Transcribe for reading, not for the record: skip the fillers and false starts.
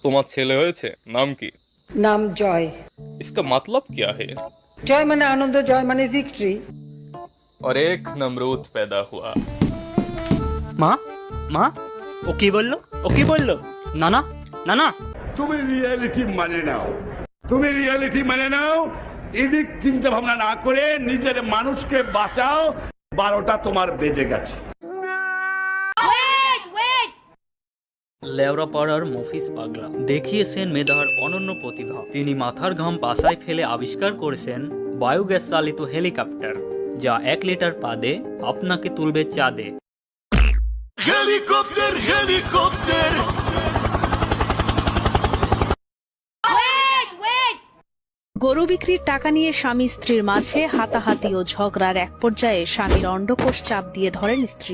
তোমার ছেলে হয়েছে, নাম কি? नाम जॉय। इसका मतलब क्या है? जॉय माने आनंद, जॉय माने विक्ट्री। और एक नमरूद पैदा हुआ। মা মা, ও কি বললো? ও কি বললো? না না না না। তুমি রিয়েলিটি মানে নাও, তুমি রিয়েলিটি মানে নাও। এদিক চিন্তা ভাবনা না করে নিজের মানুষকে বাঁচাও। 12টা তোমার বেজে গেছে। লেওরা পাড়ার মফিজ পাগলা দেখিয়েছেন মেধার অনন্য প্রতিভা। তিনি মাথার ঘাম পাশায় ফেলে আবিষ্কার করেছেন বায়োগ্যাস চালিত হেলিকপ্টার, যা 1 লিটার পাদে আপনাকে তুলবে চাঁদে। Helicopter helicopter. গরু বিক্রির টাকা নিয়ে স্বামী স্ত্রীর মাঝে হাতাহাতি ও ঝগড়ার এক পর্যায়ে স্বামীর অন্ডকোষ চাপ দিয়ে ধরেন স্ত্রী